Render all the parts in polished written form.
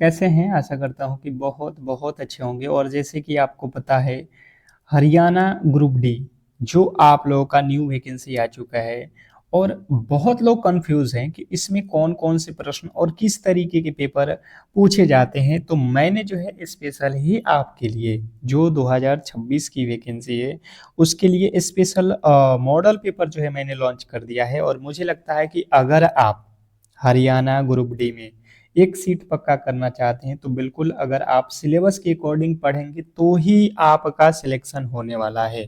कैसे हैं? आशा करता हूँ कि बहुत बहुत अच्छे होंगे। और जैसे कि आपको पता है, हरियाणा ग्रुप डी जो आप लोगों का न्यू वैकेंसी आ चुका है, और बहुत लोग कंफ्यूज हैं कि इसमें कौन कौन से प्रश्न और किस तरीके के पेपर पूछे जाते हैं। तो मैंने जो है स्पेशल ही आपके लिए जो 2026 की वैकेंसी है उसके लिए स्पेशल मॉडल पेपर जो है मैंने लॉन्च कर दिया है। और मुझे लगता है कि अगर आप हरियाणा ग्रुप डी में एक सीट पक्का करना चाहते हैं तो बिल्कुल अगर आप सिलेबस के अकॉर्डिंग पढ़ेंगे तो ही आपका सिलेक्शन होने वाला है।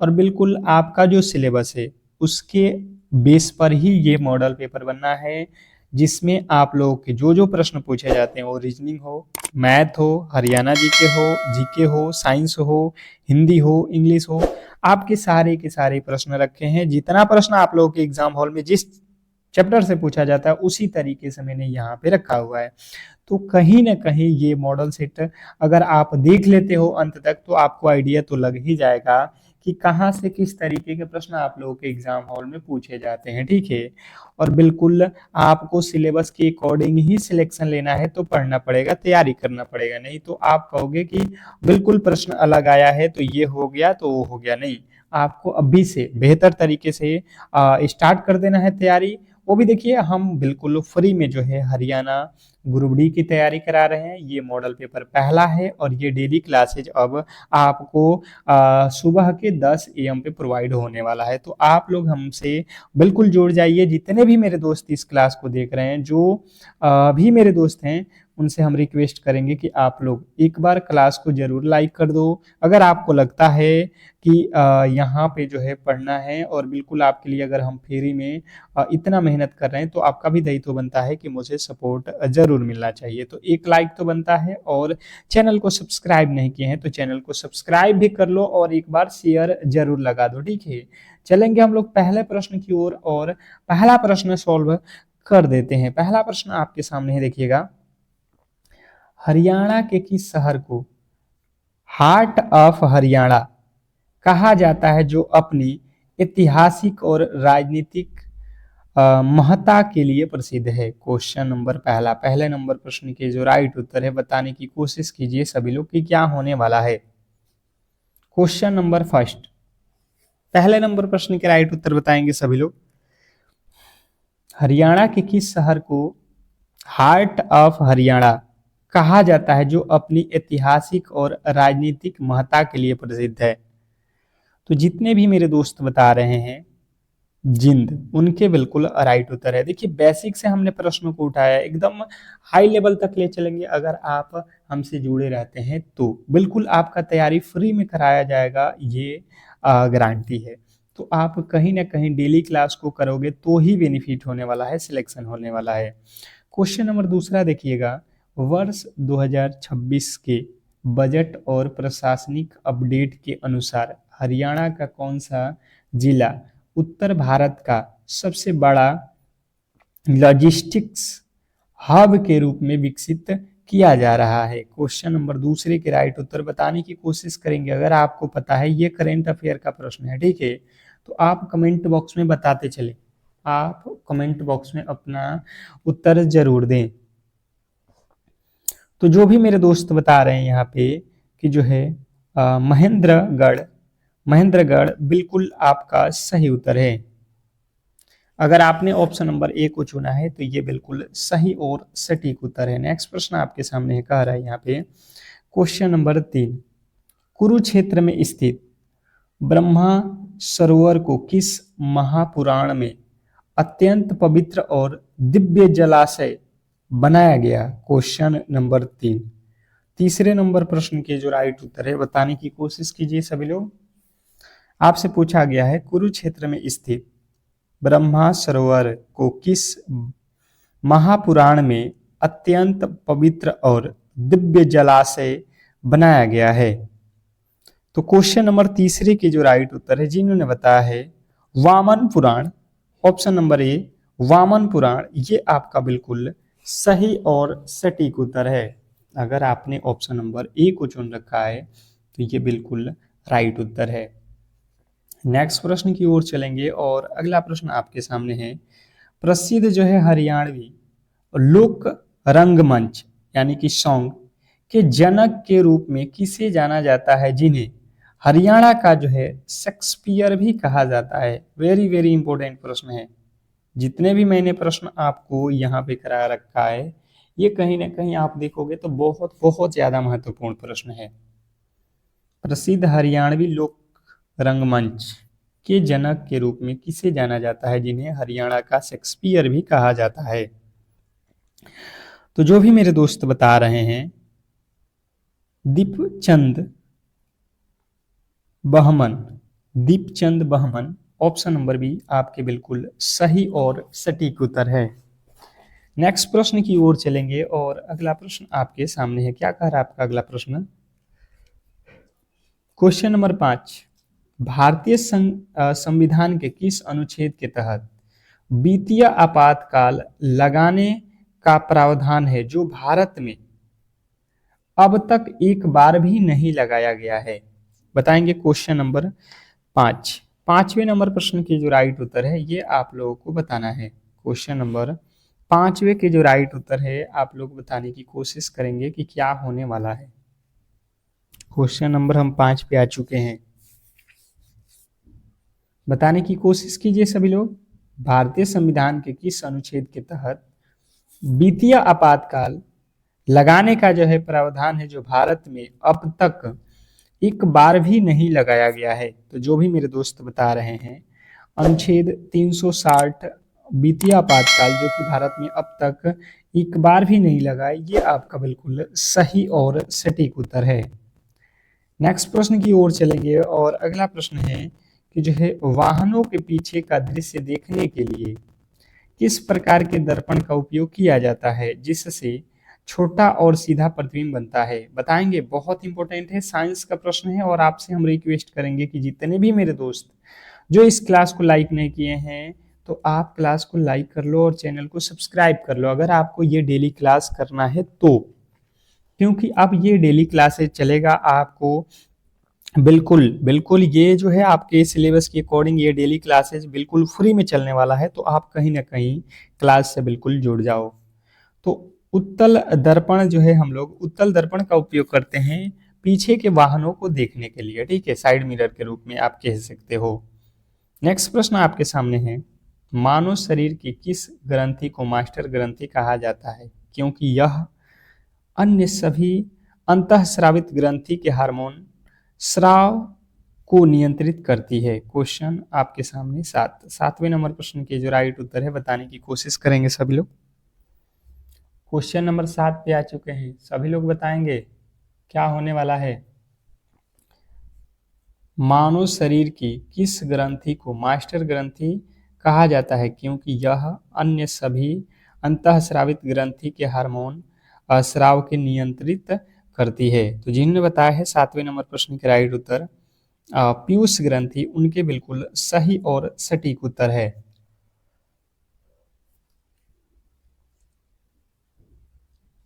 और बिल्कुल आपका जो सिलेबस है उसके बेस पर ही ये मॉडल पेपर बनना है, जिसमें आप लोगों के जो जो प्रश्न पूछे जाते हैं वो रीजनिंग हो, मैथ हो, हरियाणा जीके हो, साइंस हो, हिंदी हो, इंग्लिश हो, आपके सारे के सारे प्रश्न रखे हैं। जितना प्रश्न आप लोगों के एग्जाम हॉल में जिस चैप्टर से पूछा जाता है उसी तरीके से मैंने यहाँ पे रखा हुआ है। तो कहीं ना कहीं ये मॉडल सेट अगर आप देख लेते हो अंत तक तो आपको आइडिया तो लग ही जाएगा कि कहाँ से किस तरीके के प्रश्न आप लोगों के एग्जाम हॉल में पूछे जाते हैं। ठीक है। और बिल्कुल आपको सिलेबस के अकॉर्डिंग ही सिलेक्शन लेना है, तो पढ़ना पड़ेगा, तैयारी करना पड़ेगा। नहीं तो आप कहोगे कि बिल्कुल प्रश्न अलग आया है तो ये हो गया तो वो हो गया। नहीं, आपको अभी से बेहतर तरीके से स्टार्ट कर देना है तैयारी। वो भी देखिए, हम बिल्कुल फ्री में जो है हरियाणा ग्रुप डी की तैयारी करा रहे हैं। ये मॉडल पेपर पहला है और ये डेली क्लासेज अब आपको सुबह के 10 AM पे प्रोवाइड होने वाला है। तो आप लोग हमसे बिल्कुल जुड़ जाइए। जितने भी मेरे दोस्त इस क्लास को देख रहे हैं, जो भी मेरे दोस्त हैं, उनसे हम रिक्वेस्ट करेंगे कि आप लोग एक बार क्लास को जरूर लाइक कर दो। अगर आपको लगता है कि यहाँ पे जो है पढ़ना है और बिल्कुल आपके लिए अगर हम फ्री में इतना मेहनत कर रहे हैं तो आपका भी दायित्व बनता है कि मुझे सपोर्ट जरूर मिलना चाहिए। तो एक लाइक तो बनता है, और चैनल को सब्सक्राइब नहीं किए हैं तो चैनल को सब्सक्राइब भी कर लो और एक बार शेयर जरूर लगा दो। ठीक है। चलेंगे हम लोग पहले प्रश्न की ओर, और पहला प्रश्न सॉल्व कर देते हैं। पहला प्रश्न आपके सामने है, देखिएगा। हरियाणा के किस शहर को हार्ट ऑफ हरियाणा कहा जाता है, जो अपनी ऐतिहासिक और राजनीतिक महत्ता के लिए प्रसिद्ध है? क्वेश्चन नंबर पहला, पहले नंबर प्रश्न के जो राइट उत्तर है बताने की कोशिश कीजिए सभी लोग कि क्या होने वाला है। क्वेश्चन नंबर फर्स्ट, पहले नंबर प्रश्न के राइट उत्तर बताएंगे सभी लोग। हरियाणा के किस शहर को हार्ट ऑफ हरियाणा कहा जाता है, जो अपनी ऐतिहासिक और राजनीतिक महत्ता के लिए प्रसिद्ध है? तो जितने भी मेरे दोस्त बता रहे हैं जिंद, उनके बिल्कुल राइट उत्तर है। देखिए, बेसिक से हमने प्रश्नों को उठाया, एकदम हाई लेवल तक ले चलेंगे। अगर आप हमसे जुड़े रहते हैं तो बिल्कुल आपका तैयारी फ्री में कराया जाएगा, ये गारंटी है। तो आप कहीं ना कहीं डेली क्लास को करोगे तो ही बेनिफिट होने वाला है, सिलेक्शन होने वाला है। क्वेश्चन नंबर दूसरा देखिएगा। वर्ष 2026 के बजट और प्रशासनिक अपडेट के अनुसार हरियाणा का कौन सा जिला उत्तर भारत का सबसे बड़ा लॉजिस्टिक्स हब के रूप में विकसित किया जा रहा है? क्वेश्चन नंबर दूसरे के राइट उत्तर बताने की कोशिश करेंगे। अगर आपको पता है, ये करंट अफेयर का प्रश्न है। ठीक है। तो आप कमेंट बॉक्स में बताते चले, आप कमेंट बॉक्स में अपना उत्तर जरूर दें। तो जो भी मेरे दोस्त बता रहे हैं यहाँ पे कि जो है महेंद्रगढ़, महेंद्रगढ़ बिल्कुल आपका सही उत्तर है। अगर आपने ऑप्शन नंबर ए को चुना है तो ये बिल्कुल सही और सटीक उत्तर है। नेक्स्ट प्रश्न आपके सामने है, कह रहा है यहाँ पे क्वेश्चन नंबर 3, कुरुक्षेत्र में स्थित ब्रह्मा सरोवर को किस महापुराण में अत्यंत पवित्र और दिव्य जलाशय बनाया गया? क्वेश्चन नंबर 3, तीसरे नंबर प्रश्न के जो राइट उत्तर है बताने की कोशिश कीजिए सभी लोग। आपसे पूछा गया है, कुरुक्षेत्र में स्थित ब्रह्मा सरोवर को किस महापुराण में अत्यंत पवित्र और दिव्य जलाशय बनाया गया है? तो क्वेश्चन नंबर तीसरे के जो राइट उत्तर है जिन्होंने बताया है वामन पुराण, ऑप्शन नंबर ए वामन पुराण, ये आपका बिल्कुल सही और सटीक उत्तर है। अगर आपने ऑप्शन नंबर ए को चुन रखा है तो ये बिल्कुल राइट उत्तर है। नेक्स्ट प्रश्न की ओर चलेंगे और अगला प्रश्न आपके सामने है, प्रसिद्ध जो है हरियाणवी लोक रंगमंच यानी कि सॉन्ग के जनक के रूप में किसे जाना जाता है, जिन्हें हरियाणा का जो है शेक्सपियर भी कहा जाता है। वेरी वेरी इंपॉर्टेंट प्रश्न है। जितने भी मैंने प्रश्न आपको यहाँ पे करा रखा है, ये कहीं ना कहीं आप देखोगे तो बहुत बहुत ज्यादा महत्वपूर्ण प्रश्न है। प्रसिद्ध हरियाणवी लोक रंगमंच के जनक के रूप में किसे जाना जाता है, जिन्हें हरियाणा का शेक्सपियर भी कहा जाता है। तो जो भी मेरे दोस्त बता रहे हैं, Deepchand Bahman, Deepchand Bahman, option number B आपके बिल्कुल सही और सटीक उत्तर है। नेक्स्ट प्रश्न की ओर चलेंगे और अगला प्रश्न आपके सामने है। क्या कह रहा है आपका अगला प्रश्न? क्वेश्चन नंबर 5, भारतीय संविधान के किस अनुच्छेद के तहत वित्तीय आपातकाल लगाने का प्रावधान है, जो भारत में अब तक एक बार भी नहीं लगाया गया है? बताएंगे। क्वेश्चन नंबर 5, पांचवें नंबर प्रश्न के जो राइट उत्तर है ये आप लोगों को बताना है। क्वेश्चन नंबर 5वें के जो राइट उत्तर है आप लोग बताने की कोशिश करेंगे कि क्या होने वाला है। क्वेश्चन नंबर हम 5 पे आ चुके हैं, बताने की कोशिश कीजिए सभी लोग। भारतीय संविधान के किस अनुच्छेद के तहत वित्तीय आपातकाल लगाने का जो है प्रावधान है, जो भारत में अब तक एक बार भी नहीं लगाया गया है? तो जो भी मेरे दोस्त बता रहे हैं, अनुच्छेद 360 वित्तीय आपातकाल, जो कि भारत में अब तक एक बार भी नहीं लगा है, ये आपका बिल्कुल सही और सटीक उत्तर है। नेक्स्ट प्रश्न की ओर चलेंगे और अगला प्रश्न है कि जो है वाहनों के पीछे का दृश्य देखने के लिए किस प्रकार के दर्पण का उपयोग किया जाता है, जिससे छोटा और सीधा प्रतिबिंब बनता है? बताएंगे। बहुत इंपॉर्टेंट है, साइंस का प्रश्न है और आपसे हम रिक्वेस्ट करेंगे कि जितने भी मेरे दोस्त जो इस क्लास को लाइक नहीं किए हैं, तो आप क्लास को लाइक कर लो और चैनल को सब्सक्राइब कर लो, अगर आपको ये डेली क्लास करना है तो। क्योंकि अब ये डेली क्लासेस चलेगा, आपको बिल्कुल बिल्कुल ये जो है आपके सिलेबस के अकॉर्डिंग ये डेली क्लासेस बिल्कुल फ्री में चलने वाला है, तो आप कहीं ना कहीं क्लास से बिल्कुल जुड़ जाओ। तो उत्तल दर्पण जो है, हम लोग उत्तल दर्पण का उपयोग करते हैं पीछे के वाहनों को देखने के लिए, ठीक है, साइड मिरर के रूप में आप कह सकते हो। नेक्स्ट प्रश्न आपके सामने है, मानव शरीर की किस ग्रंथि को मास्टर ग्रंथि कहा जाता है, क्योंकि यह अन्य सभी अंतःस्रावित ग्रंथि के हार्मोन स्राव को नियंत्रित करती है? क्वेश्चन आपके सामने 7वें नंबर प्रश्न के जो राइट उत्तर है बताने की कोशिश करेंगे सभी लोग। क्वेश्चन नंबर 7 पे आ चुके हैं, सभी लोग बताएंगे क्या होने वाला है। मानव शरीर की किस ग्रंथि को मास्टर ग्रंथि कहा जाता है, क्योंकि यह अन्य सभी अंतःस्रावित ग्रंथि के हार्मोन स्राव के नियंत्रित करती है? तो जिन्होंने बताया है 7वें नंबर प्रश्न के राइट उत्तर पीयूष ग्रंथि, उनके बिल्कुल सही और सटीक उत्तर है।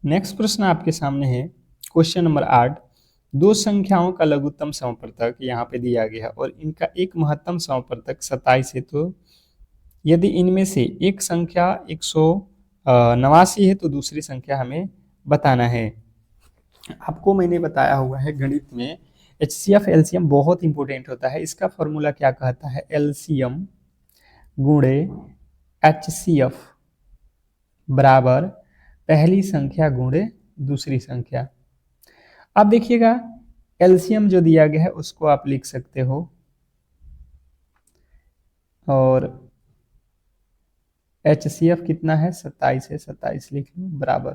नेक्स्ट प्रश्न आपके सामने है, क्वेश्चन नंबर 8, दो संख्याओं का लघुत्तम समवर्तक यहाँ पे दिया गया है और इनका एक महत्तम समवर्तक 27 है। तो यदि इनमें से एक संख्या 189 है तो दूसरी संख्या हमें बताना है। आपको मैंने बताया हुआ है गणित में HCF एलसीएम बहुत इंपॉर्टेंट होता है। इसका फॉर्मूला क्या कहता है? एलसीएम गुणे HCF बराबर पहली संख्या गुणे दूसरी संख्या। अब देखिएगा, एलसीएम जो दिया गया है उसको आप लिख सकते हो और HCF कितना है? 27 है, 27 लिख लो बराबर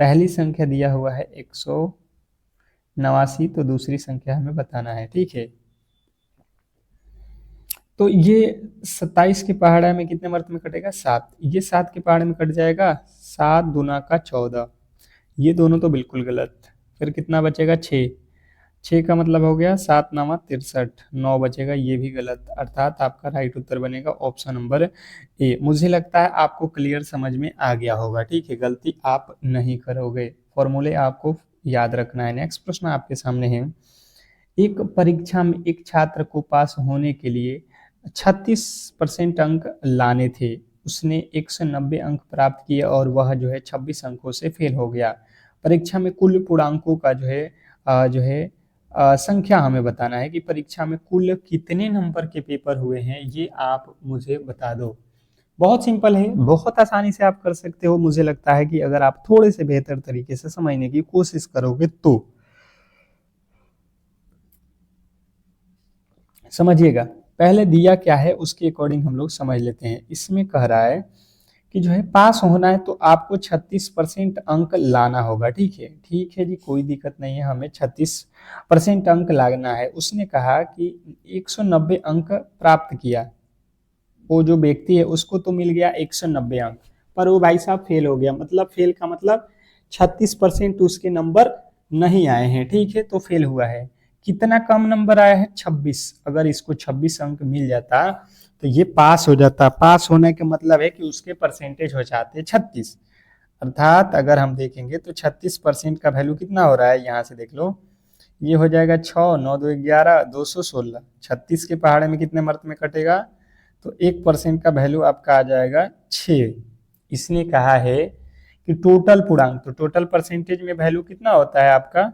पहली संख्या दिया हुआ है 189, तो दूसरी संख्या हमें बताना है, ठीक है। तो ये 27 के पहाड़ा में कितने मर्त में कटेगा? 7। ये 7 के पहाड़े में कट जाएगा, 7 दूना का 14, ये दोनों तो बिल्कुल गलत। फिर कितना बचेगा? 6। 6 का मतलब हो गया 7 9 63, 9 बचेगा, ये भी गलत। अर्थात आपका राइट उत्तर बनेगा ऑप्शन नंबर ए। मुझे लगता है आपको क्लियर समझ में आ गया होगा, ठीक है, गलती आप नहीं करोगे, फॉर्मूले आपको याद रखना है। नेक्स्ट प्रश्न आपके सामने है, एक परीक्षा में एक छात्र को पास होने के लिए 36% अंक लाने थे, उसने 190 अंक प्राप्त किए और वह जो है 26 अंकों से फेल हो गया। परीक्षा में कुल पूर्णांकों का जो है संख्या हमें बताना है कि परीक्षा में कुल कितने नंबर के पेपर हुए हैं, ये आप मुझे बता दो। बहुत सिंपल है, बहुत आसानी से आप कर सकते हो। मुझे लगता है कि अगर आप थोड़े से बेहतर तरीके से समझने की कोशिश करोगे तो समझिएगा। पहले दिया क्या है उसके अकॉर्डिंग हम लोग समझ लेते हैं। इसमें कह रहा है कि जो है पास होना है तो आपको 36% अंक लाना होगा। ठीक है जी, कोई दिक्कत नहीं है, हमें 36% अंक लाना है। उसने कहा कि 190 अंक प्राप्त किया, वो जो व्यक्ति है उसको तो मिल गया 190 अंक, पर वो भाई साहब फेल हो गया। मतलब फेल का मतलब 36% उसके नंबर नहीं आए हैं। ठीक है, तो फेल हुआ है। कितना कम नंबर आया है? 26। अगर इसको 26 अंक मिल जाता तो ये पास हो जाता। पास होने का मतलब है कि उसके परसेंटेज हो जाते 36। अर्थात अगर हम देखेंगे तो 36% का वैल्यू कितना हो रहा है, यहाँ से देख लो, ये हो जाएगा 6, 9 2 11, 216। 36 के पहाड़े में कितने मर्द में कटेगा? तो 1% का वैल्यू आपका आ जाएगा 6। इसने कहा है कि टोटल पूर्णांक, तो टोटल परसेंटेज में वैल्यू कितना होता है आपका?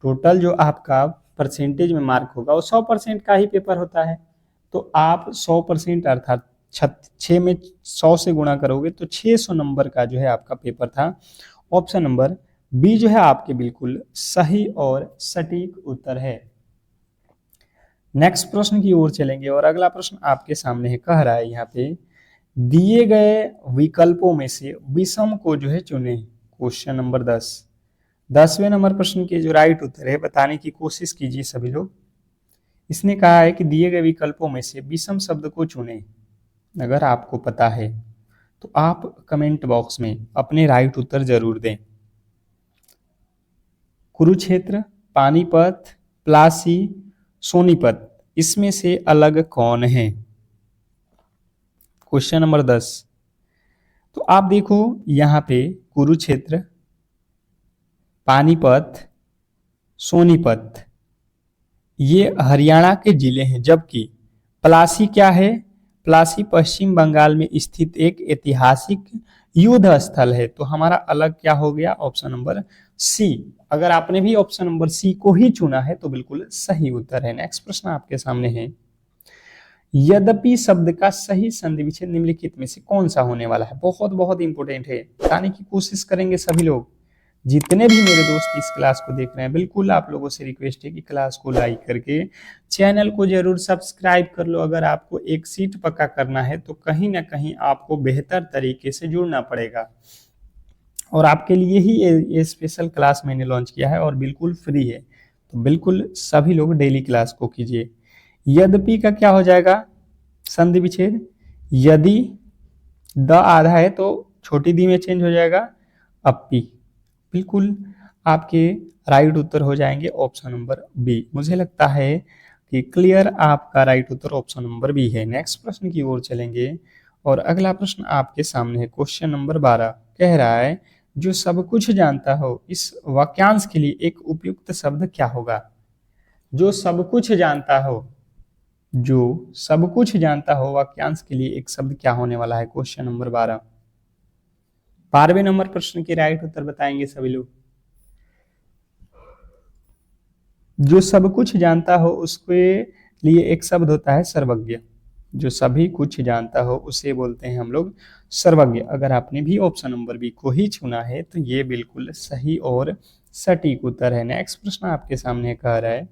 टोटल जो आपका परसेंटेज में मार्क होगा वो 100% का ही पेपर होता है। तो आप 100% अर्थात 6 में 100 से गुणा करोगे तो 600 नंबर का जो है आपका पेपर था। ऑप्शन नंबर बी जो है आपके बिल्कुल सही और सटीक उत्तर है। नेक्स्ट प्रश्न की ओर चलेंगे और अगला प्रश्न आपके सामने है। कह रहा है यहाँ पे, दिए गए विकल्पों में से विषम को जो है चुने। Question number 10। 10वें नंबर प्रश्न के जो राइट उत्तर है बताने की कोशिश कीजिए सभी लोग। इसने कहा है कि दिए गए विकल्पों में से विषम शब्द को चुने। अगर आपको पता है तो आप कमेंट बॉक्स में अपने राइट उत्तर जरूर दें। कुरुक्षेत्र, पानीपत, प्लासी, सोनीपत, इसमें से अलग कौन है? Question number 10। तो आप देखो यहाँ पे कुरुक्षेत्र, पानीपत, सोनीपत ये हरियाणा के जिले हैं, जबकि प्लासी क्या है? प्लासी पश्चिम बंगाल में स्थित एक ऐतिहासिक युद्ध स्थल है। तो हमारा अलग क्या हो गया? Option number C. अगर आपने भी ऑप्शन नंबर सी को ही चुना है तो बिल्कुल सही उत्तर है। नेक्स्ट प्रश्न आपके सामने है, यद्यपि शब्द का सही संधि विच्छेद निम्नलिखित में से कौन सा होने वाला है? बहुत बहुत इंपॉर्टेंट है, बताने की कोशिश करेंगे सभी लोग। जितने भी मेरे दोस्त इस क्लास को देख रहे हैं, बिल्कुल आप लोगों से रिक्वेस्ट है कि क्लास को लाइक करके चैनल को जरूर सब्सक्राइब कर लो। अगर आपको एक सीट पक्का करना है तो कहीं ना कहीं आपको बेहतर तरीके से जुड़ना पड़ेगा, और आपके लिए ही ये स्पेशल क्लास मैंने लॉन्च किया है और बिल्कुल फ्री है। तो बिल्कुल सभी लोग डेली क्लास को कीजिए। यद्यपि का क्या हो जाएगा? संधि विच्छेद। यदि द आधा है तो छोटी दी में चेंज हो जाएगा अपी। बिल्कुल आपके राइट उत्तर हो जाएंगे ऑप्शन नंबर बी। मुझे लगता है कि क्लियर आपका राइट उत्तर ऑप्शन नंबर बी है। नेक्स्ट प्रश्न की ओर चलेंगे और अगला प्रश्न आपके सामने है। क्वेश्चन नंबर 12 कह रहा है, जो सब कुछ जानता हो इस वाक्यांश के लिए एक उपयुक्त शब्द क्या होगा? जो सब कुछ जानता हो, जो सब कुछ जानता हो वाक्यांश के लिए एक शब्द क्या होने वाला है? Question number 12। 12वें नंबर प्रश्न के राइट उत्तर बताएंगे सभी लोग। जो सब कुछ जानता हो उसके लिए एक शब्द होता है सर्वज्ञ। जो सभी कुछ जानता हो उसे बोलते हैं हम लोग सर्वज्ञ। अगर आपने भी ऑप्शन नंबर बी को ही चुना है तो ये बिल्कुल सही और सटीक उत्तर है। नेक्स्ट प्रश्न आपके सामने कह रहा है,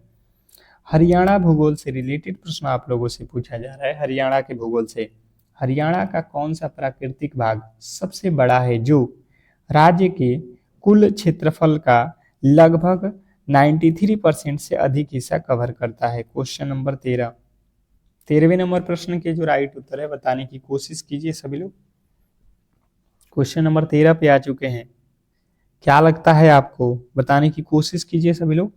हरियाणा भूगोल से रिलेटेड प्रश्न आप लोगों से पूछा जा रहा है। हरियाणा के भूगोल से, हरियाणा का कौन सा प्राकृतिक भाग सबसे बड़ा है जो राज्य के कुल क्षेत्रफल का लगभग 93% से अधिक हिस्सा कवर करता है? Question number 13। 13वें नंबर प्रश्न के जो राइट उत्तर है बताने की कोशिश कीजिए सभी लोग। क्वेश्चन नंबर 13 पे आ चुके हैं। क्या लगता है आपको? बताने की कोशिश कीजिए सभी लोग।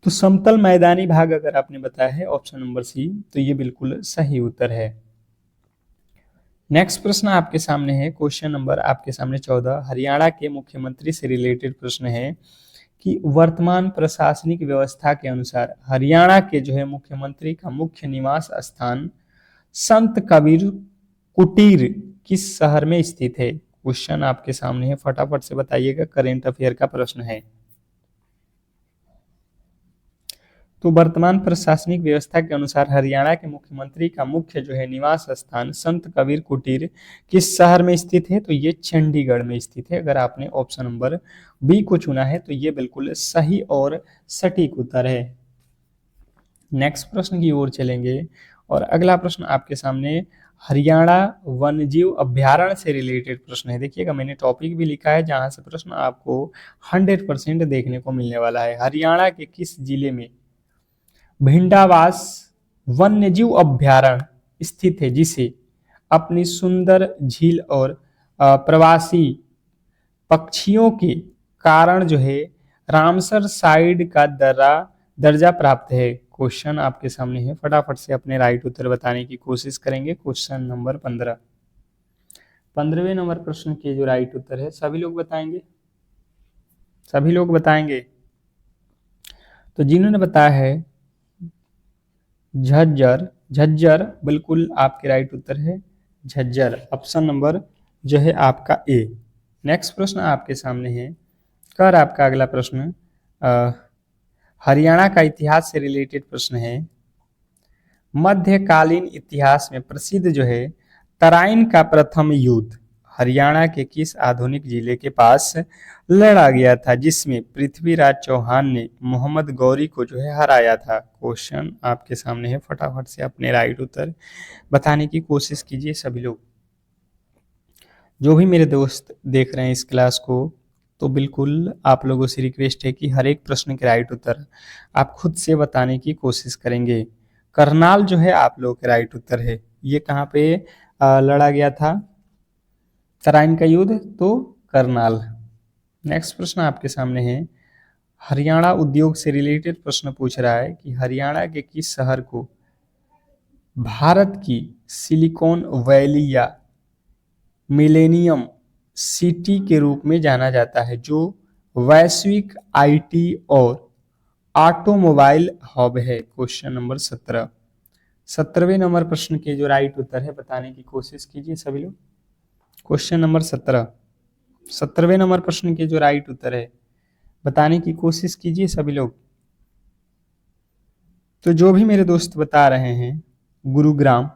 तो समतल मैदानी भाग अगर आपने बताया है ऑप्शन नंबर सी तो ये बिल्कुल सही उत्तर है। नेक्स्ट प्रश्न आपके सामने है। क्वेश्चन नंबर आपके सामने 14 हरियाणा के मुख्यमंत्री से रिलेटेड प्रश्न है कि वर्तमान प्रशासनिक व्यवस्था के अनुसार हरियाणा के जो है मुख्यमंत्री का मुख्य निवास स्थान संत कबीर कुटीर किस शहर में स्थित है? क्वेश्चन आपके सामने है, फटाफट से बताइएगा, करेंट अफेयर का प्रश्न है। तो वर्तमान प्रशासनिक व्यवस्था के अनुसार हरियाणा के मुख्यमंत्री का मुख्य जो है निवास स्थान संत कबीर कुटीर किस शहर में स्थित है? तो ये चंडीगढ़ में स्थित है। अगर आपने ऑप्शन नंबर बी को चुना है तो ये बिल्कुल सही और सटीक उत्तर है। नेक्स्ट प्रश्न की ओर चलेंगे और अगला प्रश्न आपके सामने हरियाणा वन्यजीव अभ्यारण्य से रिलेटेड प्रश्न है। देखिएगा, मैंने टॉपिक भी लिखा है जहां से प्रश्न आपको 100% देखने को मिलने वाला है। हरियाणा के किस जिले में भिंडावास वन्यजीव अभ्यारण्य स्थित है, जिसे अपनी सुंदर झील और प्रवासी पक्षियों के कारण जो है रामसर साइड का दर्जा प्राप्त है? क्वेश्चन आपके सामने है, फटाफट से अपने राइट उत्तर बताने की कोशिश करेंगे। क्वेश्चन नंबर 15, 15वें नंबर प्रश्न के जो राइट उत्तर है सभी लोग बताएंगे, सभी लोग बताएंगे। तो जिन्होंने बताया है झज्जर, झज्जर बिल्कुल आपके राइट उत्तर है, झज्जर ऑप्शन नंबर जो है आपका ए। नेक्स्ट प्रश्न आपके सामने है, कर आपका अगला प्रश्न हरियाणा का इतिहास से रिलेटेड प्रश्न है। मध्यकालीन इतिहास में प्रसिद्ध जो है तराइन का प्रथम युद्ध हरियाणा के किस आधुनिक जिले के पास लड़ा गया था, जिसमें पृथ्वीराज चौहान ने मोहम्मद गौरी को जो है हराया था? क्वेश्चन आपके सामने है, फटाफट से अपने राइट उत्तर बताने की कोशिश कीजिए सभी लोग। जो भी मेरे दोस्त देख रहे हैं इस क्लास को, तो बिल्कुल आप लोगों से रिक्वेस्ट है कि हर एक प्रश्न के राइट उत्तर आप खुद से बताने की कोशिश करेंगे। करनाल जो है आप लोगों के राइट उत्तर है। ये कहाँ पे लड़ा गया था तराइन का युद्ध? तो करनाल। नेक्स्ट प्रश्न आपके सामने है, हरियाणा उद्योग से रिलेटेड प्रश्न पूछ रहा है कि हरियाणा के किस शहर को भारत की सिलिकॉन वैली या मिलेनियम सिटी के रूप में जाना जाता है, जो वैश्विक आईटी और ऑटोमोबाइल हब है? क्वेश्चन नंबर 17, 17वें नंबर प्रश्न के जो राइट उत्तर है बताने की कोशिश कीजिए सभी लोग। क्वेश्चन नंबर 17, 17वें नंबर प्रश्न के जो राइट उत्तर है बताने की कोशिश कीजिए सभी लोग। तो जो भी मेरे दोस्त बता रहे हैं गुरुग्राम,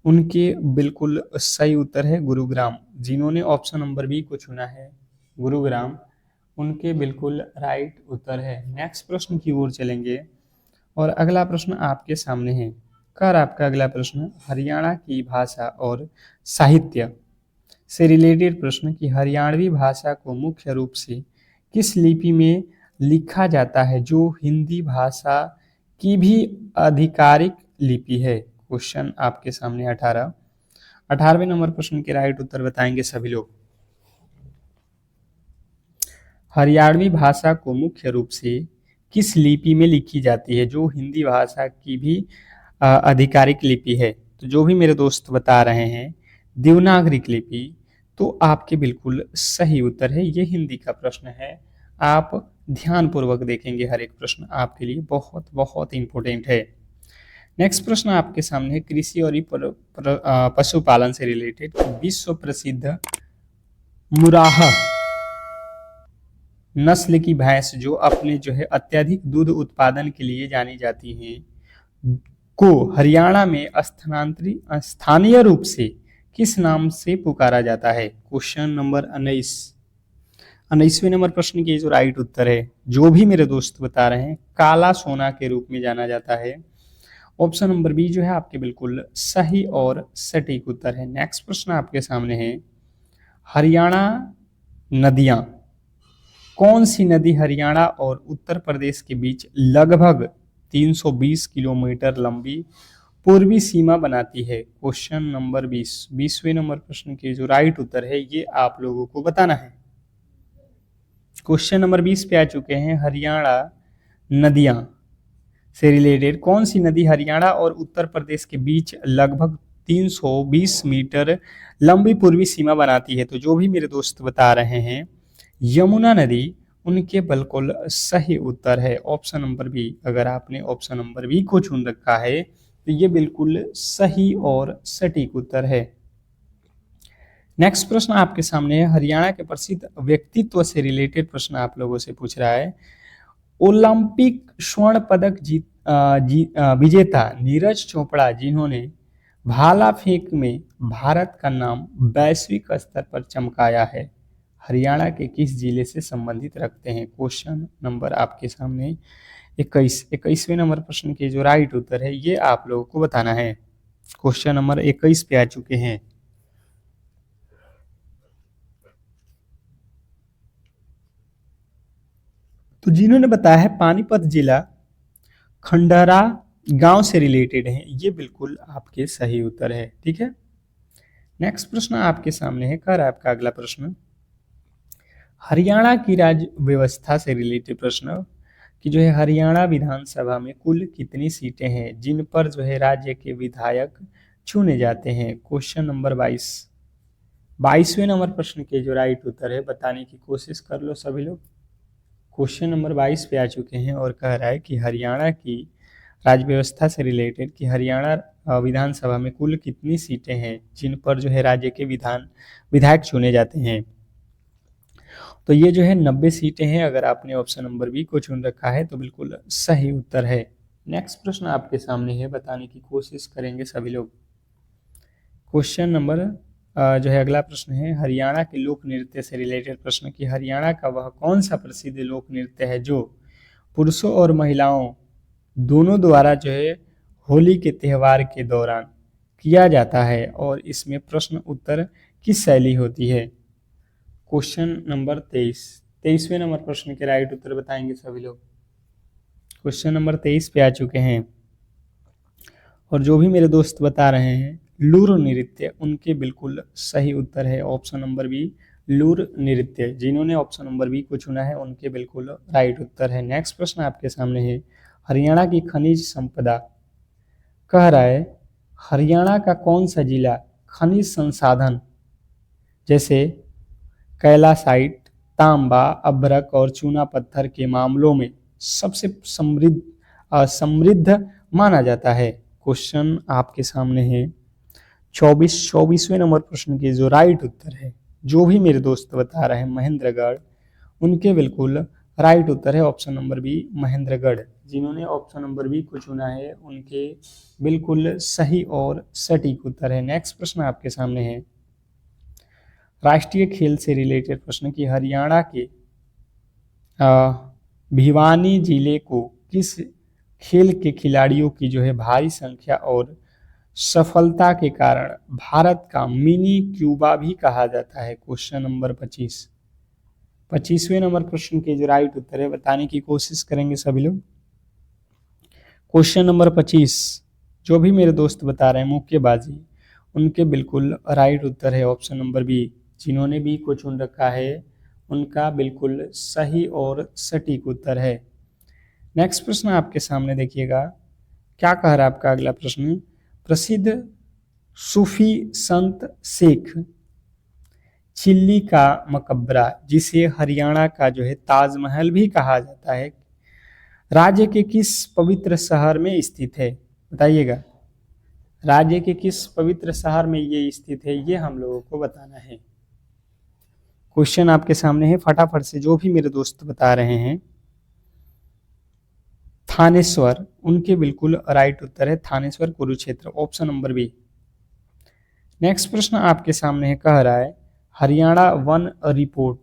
उनके बिल्कुल सही उत्तर है गुरुग्राम। जिन्होंने ऑप्शन नंबर बी को चुना है गुरुग्राम, उनके बिल्कुल राइट उत्तर है। नेक्स्ट प्रश्न की ओर चलेंगे और अगला प्रश्न आपके सामने है। कर आपका अगला प्रश्न हरियाणा की भाषा और साहित्य से रिलेटेड प्रश्न कि हरियाणवी भाषा को मुख्य रूप से किस लिपि में लिखा जाता है, जो हिंदी भाषा की भी आधिकारिक लिपि है? क्वेश्चन आपके सामने 18वें नंबर प्रश्न के राइट उत्तर बताएंगे सभी लोग। हरियाणवी भाषा को मुख्य रूप से किस लिपि में लिखी जाती है, जो हिंदी भाषा की भी आधिकारिक लिपि है? तो जो भी मेरे दोस्त बता रहे हैं देवनागरी लिपि, तो आपके बिल्कुल सही उत्तर है, ये हिंदी का प्रश्न है। आप ध्यानपूर्वक देखेंगे, हर एक प्रश्न आपके लिए बहुत बहुत इंपॉर्टेंट है। नेक्स्ट प्रश्न आपके सामने कृषि और पशुपालन से रिलेटेड विश्व प्रसिद्ध मुराह नस्ल की भैंस जो अपने जो है अत्यधिक दूध उत्पादन के लिए जानी जाती हैं को हरियाणा में स्थानीय रूप से किस नाम से पुकारा जाता है? क्वेश्चन नंबर 19वें नंबर प्रश्न के जो राइट उत्तर है, जो भी मेरे दोस्त बता रहे हैं, काला सोना के रूप में जाना जाता है। ऑप्शन नंबर बी जो है आपके बिल्कुल सही और सटीक उत्तर है। नेक्स्ट प्रश्न आपके सामने है, हरियाणा नदियां, कौन सी नदी हरियाणा और उत्तर प्रदेश के बीच लगभग 320 किलोमीटर लंबी पूर्वी सीमा बनाती है? क्वेश्चन नंबर 20वें नंबर प्रश्न के जो राइट उत्तर है ये आप लोगों को बताना है। क्वेश्चन नंबर 20 पे आ चुके हैं, हरियाणा नदियां से रिलेटेड कौन सी नदी हरियाणा और उत्तर प्रदेश के बीच लगभग 320 मीटर लंबी पूर्वी सीमा बनाती है? तो जो भी मेरे दोस्त बता रहे हैं यमुना नदी, उनके बिल्कुल सही उत्तर है ऑप्शन नंबर बी। अगर आपने ऑप्शन नंबर बी को चुन रखा है तो ये बिल्कुल सही और सटीक उत्तर है। नेक्स्ट प्रश्न आपके सामने है, हरियाणा के प्रसिद्ध व्यक्तित्व से रिलेटेड प्रश्न आप लोगों से पूछ रहा है। ओलंपिक स्वर्ण पदक विजेता नीरज चोपड़ा जिन्होंने भाला फेंक में भारत का नाम वैश्विक स्तर पर चमकाया है, हरियाणा के किस जिले से संबंधित रखते हैं? क्वेश्चन नंबर आपके सामने 21वें नंबर प्रश्न के जो राइट उत्तर है ये आप लोगों को बताना है। क्वेश्चन नंबर 21 पे आ चुके हैं। तो जिन्होंने बताया है पानीपत जिला खंडहरा गांव से रिलेटेड है, ये बिल्कुल आपके सही उत्तर है। ठीक है, नेक्स्ट प्रश्न आपके सामने है, कर आपका अगला प्रश्न हरियाणा की राज्य व्यवस्था से रिलेटेड प्रश्न कि जो है हरियाणा विधानसभा में कुल कितनी सीटें हैं जिन पर जो है राज्य के विधायक चुने जाते हैं? क्वेश्चन नंबर 22वें नंबर प्रश्न के जो राइट उत्तर है बताने की कोशिश कर लो सभी लोग। क्वेश्चन नंबर 22 पे आ चुके हैं और कह रहा है कि हरियाणा की राज्य व्यवस्था से रिलेटेड कि हरियाणा विधानसभा में कुल कितनी सीटें हैं जिन पर जो है राज्य के विधायक चुने जाते हैं? तो ये जो है 90 सीटें हैं। अगर आपने ऑप्शन नंबर बी को चुन रखा है तो बिल्कुल सही उत्तर है। नेक्स्ट प्रश्न आपके सामने है, बताने की कोशिश करेंगे सभी लोग। क्वेश्चन नंबर जो है अगला प्रश्न है, हरियाणा के लोक नृत्य से रिलेटेड प्रश्न कि हरियाणा का वह कौन सा प्रसिद्ध लोक नृत्य है जो पुरुषों और महिलाओं दोनों द्वारा जो है होली के त्यौहार के दौरान किया जाता है और इसमें प्रश्न उत्तर किस शैली होती है? क्वेश्चन नंबर 23वें नंबर प्रश्न के राइट उत्तर बताएंगे सभी लोग। क्वेश्चन नंबर 23 पे आ चुके हैं और जो भी मेरे दोस्त बता रहे हैं लूर नृत्य, उनके बिल्कुल सही उत्तर है ऑप्शन नंबर बी लूर नृत्य। जिन्होंने ऑप्शन नंबर बी को चुना है उनके बिल्कुल राइट उत्तर है। नेक्स्ट प्रश्न आपके सामने है, हरियाणा की खनिज संपदा कह रहा है हरियाणा का कौन सा जिला खनिज संसाधन जैसे कैलासाइट, तांबा, अभ्रक और चूना पत्थर के मामलों में सबसे समृद्ध माना जाता है? क्वेश्चन आपके सामने है 24वें नंबर प्रश्न के जो राइट उत्तर है, जो भी मेरे दोस्त बता रहे हैं महेंद्रगढ़, उनके बिल्कुल राइट उत्तर है ऑप्शन नंबर बी महेंद्रगढ़। जिन्होंने ऑप्शन नंबर बी को चुना है उनके बिल्कुल सही और सटीक उत्तर है। नेक्स्ट प्रश्न आपके सामने है, राष्ट्रीय खेल से रिलेटेड प्रश्न कि हरियाणा के भिवानी जिले को किस खेल के खिलाड़ियों की जो है भारी संख्या और सफलता के कारण भारत का मिनी क्यूबा भी कहा जाता है? क्वेश्चन नंबर 25वें नंबर प्रश्न के जो राइट उत्तर है बताने की कोशिश करेंगे सभी लोग। क्वेश्चन नंबर 25 जो भी मेरे दोस्त बता रहे हैं मुक्केबाजी, उनके बिल्कुल राइट उत्तर है ऑप्शन नंबर बी। जिन्होंने बी को चुन रखा है उनका बिल्कुल सही और सटीक उत्तर है। नेक्स्ट प्रश्न आपके सामने देखिएगा, क्या कह रहा है आपका अगला प्रश्न, प्रसिद्ध सूफी संत शेख चिल्ली का मकबरा जिसे हरियाणा का जो है ताजमहल भी कहा जाता है राज्य के किस पवित्र शहर में स्थित है? बताइएगा, राज्य के किस पवित्र शहर में ये स्थित है, ये हम लोगों को बताना है। क्वेश्चन आपके सामने है, फटाफट से जो भी मेरे दोस्त बता रहे हैं थानेश्वर, उनके बिल्कुल राइट उत्तर है Thaneshwar Kurukshetra option number B. Next प्रश्न आपके सामने है, कह रहा है हरियाणा वन रिपोर्ट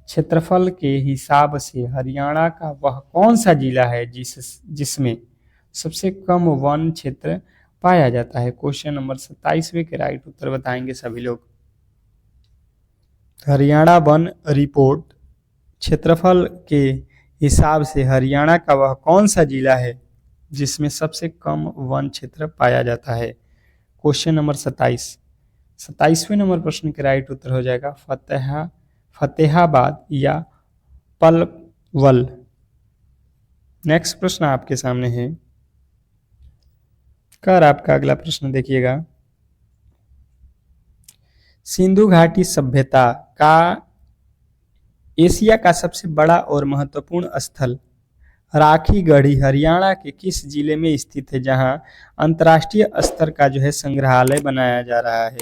क्षेत्रफल के हिसाब से हरियाणा का वह कौन सा जिला है जिसमें सबसे कम वन क्षेत्र पाया जाता है? क्वेश्चन नंबर 27वें के राइट उत्तर बताएंगे सभी लोग। हरियाणा वन रिपोर्ट क्षेत्रफल के हिसाब से हरियाणा का वह कौन सा जिला है जिसमें सबसे कम वन क्षेत्र पाया जाता है? क्वेश्चन नंबर 27वें नंबर प्रश्न के राइट उत्तर हो जाएगा फतेहाबाद या पलवल। नेक्स्ट प्रश्न आपके सामने है, कर आपका अगला प्रश्न देखिएगा, सिंधु घाटी सभ्यता का एशिया का सबसे बड़ा और महत्वपूर्ण स्थल राखी गढ़ी हरियाणा के किस जिले में स्थित है जहां अंतर्राष्ट्रीय स्तर का जो है संग्रहालय बनाया जा रहा है?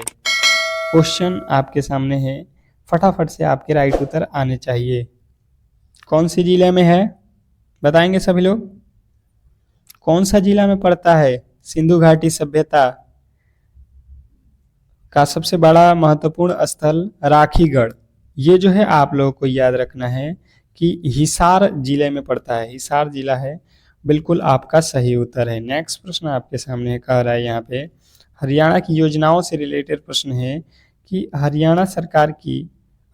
क्वेश्चन आपके सामने है, फटाफट से आपके राइट उत्तर आने चाहिए। कौन सी जिले में है, बताएंगे सभी लोग। कौन सा जिला में पड़ता है सिंधु घाटी सभ्यता का सबसे बड़ा महत्वपूर्ण स्थल राखीगढ़? ये जो है आप लोगों को याद रखना है कि हिसार जिले में पड़ता है, हिसार जिला है, बिल्कुल आपका सही उत्तर है। नेक्स्ट प्रश्न आपके सामने कह रहा है यहाँ पे, हरियाणा की योजनाओं से रिलेटेड प्रश्न है कि हरियाणा सरकार की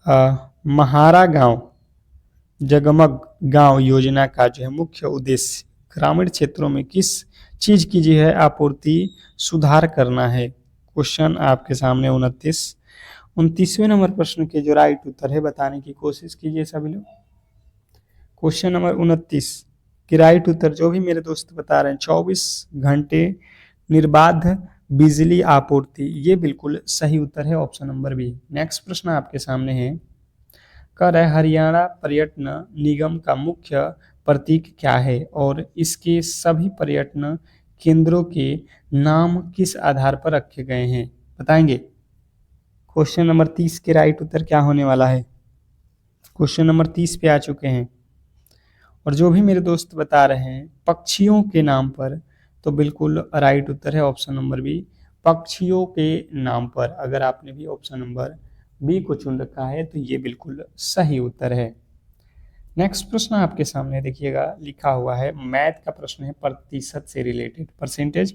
महारा गांव जगमग गांव योजना का जो है मुख्य उद्देश्य ग्रामीण क्षेत्रों में किस चीज की जो है आपूर्ति सुधार करना है? क्वेश्चन आपके सामने 29वें नंबर प्रश्न के जो राइट उत्तर है बताने की कोशिश कीजिए सभी लोग। क्वेश्चन नंबर 29 के राइट उत्तर जो भी मेरे दोस्त बता रहे हैं, 24 घंटे निर्बाध बिजली आपूर्ति, ये बिल्कुल सही उत्तर है, ऑप्शन नंबर बी। नेक्स्ट प्रश्न आपके सामने है, कह रहा है हरियाणा पर्यटन निगम का मुख्य प्रतीक क्या है और इसके सभी पर्यटन केंद्रों के नाम किस आधार पर रखे गए हैं, बताएंगे। क्वेश्चन नंबर 30 के राइट उत्तर क्या होने वाला है? क्वेश्चन नंबर 30 पे आ चुके हैं और जो भी मेरे दोस्त बता रहे हैं पक्षियों के नाम पर, तो बिल्कुल राइट उत्तर है ऑप्शन नंबर बी, पक्षियों के नाम पर। अगर आपने भी ऑप्शन नंबर बी को चुन रखा है तो ये बिल्कुल सही उत्तर है। नेक्स्ट प्रश्न आपके सामने देखिएगा, लिखा हुआ है, मैथ का प्रश्न है, प्रतिशत से रिलेटेड, परसेंटेज।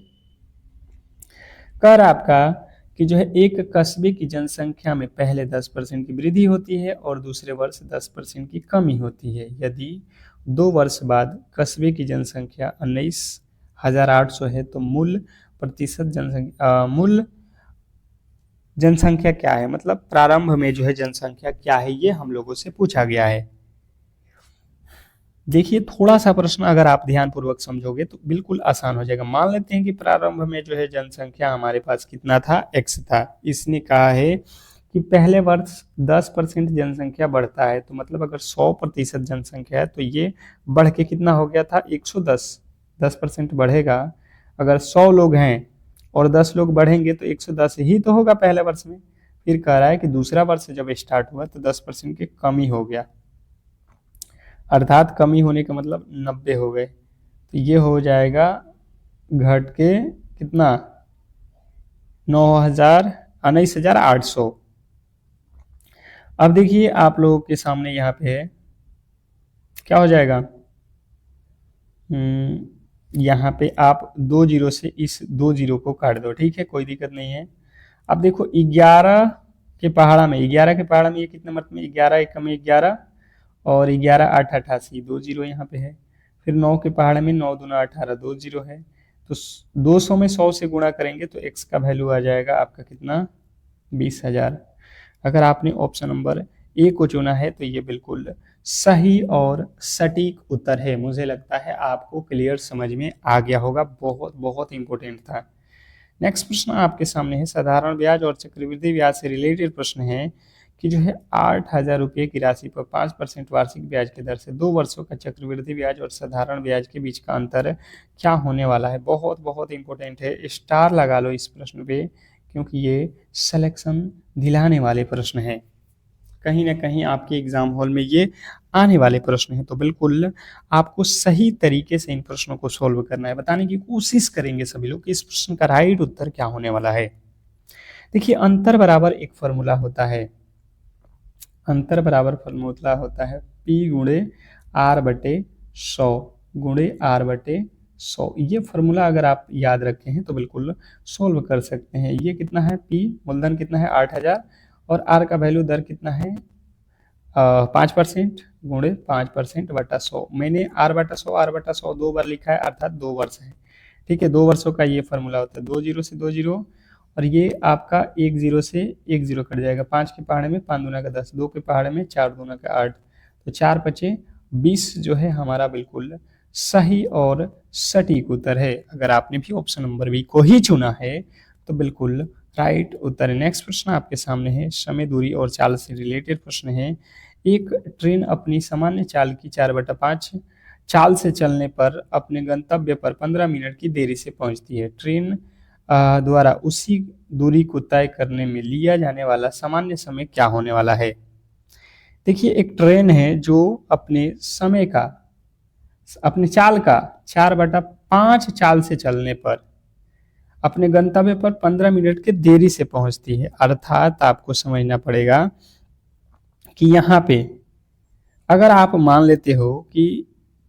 कर आपका कि जो है एक कस्बे की जनसंख्या में पहले 10% की वृद्धि होती है और दूसरे वर्ष 10% की कमी होती है। यदि 2 वर्ष बाद कस्बे की जनसंख्या 19,800 है तो मूल जनसंख्या क्या है, मतलब प्रारंभ में जो है जनसंख्या क्या है, ये हम लोगों से पूछा गया है। देखिए थोड़ा सा प्रश्न अगर आप ध्यानपूर्वक समझोगे तो बिल्कुल आसान हो जाएगा। मान लेते हैं कि प्रारंभ में जो है जनसंख्या हमारे पास कितना था, x था। इसने कहा है कि पहले वर्ष 10% जनसंख्या बढ़ता है, तो मतलब अगर 100% जनसंख्या है तो ये बढ़ के कितना हो गया था, 110, 10% बढ़ेगा। अगर 100 लोग हैं और 10 लोग बढ़ेंगे तो 110 ही तो होगा पहले वर्ष में। फिर कह रहा है कि दूसरा वर्ष जब स्टार्ट हुआ तो 10% की कमी हो गया, अर्थात कमी होने का मतलब 90 हो गए, तो ये हो जाएगा घट के कितना, 19,800। अब देखिए आप लोगों के सामने यहाँ पे है, क्या हो जाएगा, यहाँ पे आप 2 जीरो से इस 2 जीरो को काट दो, ठीक है, कोई दिक्कत नहीं है। अब देखो 11 के पहाड़ा में, 11 के पहाड़ा में ये कितने नंबर में, 11 एक में 11 और 11 8 88, 2 जीरो यहाँ पे है। फिर 9 के पहाड़ में 9 दूना 18, 2 जीरो है। तो 200 में 100 से गुणा करेंगे तो x का वैल्यू आ जाएगा आपका कितना, 20,000। अगर आपने ऑप्शन नंबर ए को चुना है तो ये बिल्कुल सही और सटीक उत्तर है। मुझे लगता है आपको क्लियर समझ में आ गया होगा, बहुत बहुत इंपॉर्टेंट था। नेक्स्ट प्रश्न आपके सामने है, साधारण ब्याज और चक्रवृद्धि ब्याज से रिलेटेड प्रश्न है कि जो है 8,000 रुपये की राशि पर 5% वार्षिक ब्याज की दर से 2 वर्षों का चक्रवृद्धि ब्याज और साधारण ब्याज के बीच का अंतर क्या होने वाला है? बहुत बहुत इंपॉर्टेंट है, स्टार लगा लो इस प्रश्न पे, क्योंकि ये सिलेक्शन दिलाने वाले प्रश्न हैं, कहीं ना कहीं आपके एग्जाम हॉल में ये आने वाले प्रश्न हैं। तो बिल्कुल आपको सही तरीके से इन प्रश्नों को सोल्व करना है, बताने की कोशिश करेंगे सभी लोग कि इस प्रश्न का राइट उत्तर क्या होने वाला है। देखिए अंतर बराबर एक फॉर्मूला होता है, अंतर बराबर फॉर्मूला होता है P गुणे R बटे 100 गुणे R बटे 100। ये फॉर्मूला अगर आप याद रखे हैं तो बिल्कुल सोल्व कर सकते हैं। ये कितना है, P मूलधन कितना है 8,000 और R का वैल्यू दर कितना है 5% गुणे 5% बटा 100। मैंने R बटा 100 2 बार लिखा है, अर्थात 2 वर्ष है, ठीक है। 2 वर्षों का ये फॉर्मूला होता है, 2 जीरो से 2 जीरो और ये आपका 1 जीरो से 1 जीरो कट जाएगा। 5 के पहाड़े में 5 दूना का 10, 2 के पहाड़े में 4 दूना का 8, तो 4 पचे 20 जो है हमारा बिल्कुल सही और सटीक उत्तर है। अगर आपने भी ऑप्शन नंबर बी को ही चुना है तो बिल्कुल राइट उत्तर है। नेक्स्ट प्रश्न आपके सामने है, समय दूरी और चाल से रिलेटेड प्रश्न है। एक ट्रेन अपनी सामान्य चाल की 4/5 चाल से चलने पर अपने गंतव्य पर 15 मिनट की देरी से पहुंचती है। ट्रेन द्वारा उसी दूरी को तय करने में लिया जाने वाला सामान्य समय क्या होने वाला है। देखिए, एक ट्रेन है जो अपने समय का, अपने चाल का 4/5 चाल से चलने पर अपने गंतव्य पर 15 मिनट के देरी से पहुंचती है। अर्थात आपको समझना पड़ेगा कि यहाँ पे अगर आप मान लेते हो कि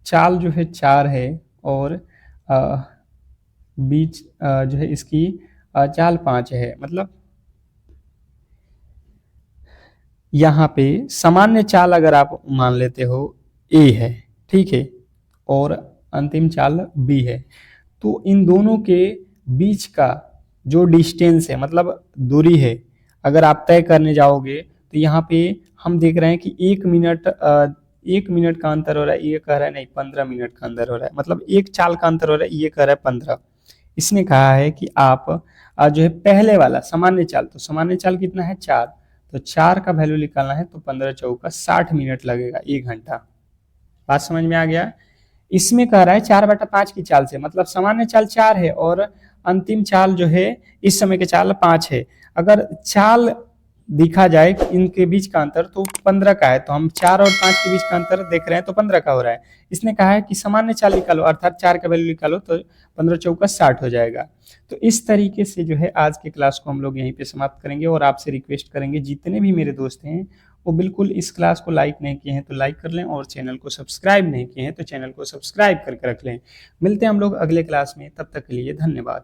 चाल जो है 4 है और बीच जो है इसकी चाल 5 है, मतलब यहाँ पे सामान्य चाल अगर आप मान लेते हो ए है, ठीक है, और अंतिम चाल बी है, तो इन दोनों के बीच का जो डिस्टेंस है, मतलब दूरी है, अगर आप तय करने जाओगे तो यहाँ पे हम देख रहे हैं कि 1 मिनट का अंतर हो रहा है, ये कह रहा है नहीं 15 मिनट का अंतर हो रहा है, मतलब एक चाल का अंतर हो रहा है, ये कह रहा है 15। इसने कहा है कि आप जो है पहले वाला सामान्य चाल, तो सामान्य चाल कितना है 4, तो 4 का वैल्यू निकालना है तो 15 चौका 60 मिनट लगेगा, 1 घंटा। बात समझ में आ गया। इसमें कह रहा है 4/5 की चाल से, मतलब सामान्य चाल 4 है और अंतिम चाल जो है इस समय के चाल 5 है। अगर चाल दिखा जाए इनके बीच का अंतर तो 15 का है, तो हम 4 और 5 के बीच का अंतर देख रहे हैं तो 15 का हो रहा है। इसने कहा है कि सामान्य चाल निकालो, अर्थात 4 का वैल्यू निकालो तो 15 चौका 60 हो जाएगा। तो इस तरीके से जो है आज के क्लास को हम लोग यहीं पे समाप्त करेंगे और आपसे रिक्वेस्ट करेंगे जितने भी मेरे दोस्त हैं वो बिल्कुल इस क्लास को लाइक नहीं किए हैं तो लाइक कर लें, और चैनल को सब्सक्राइब नहीं किए हैं तो चैनल को सब्सक्राइब करके रख लें। मिलते हैं हम लोग अगले क्लास में, तब तक के लिए धन्यवाद।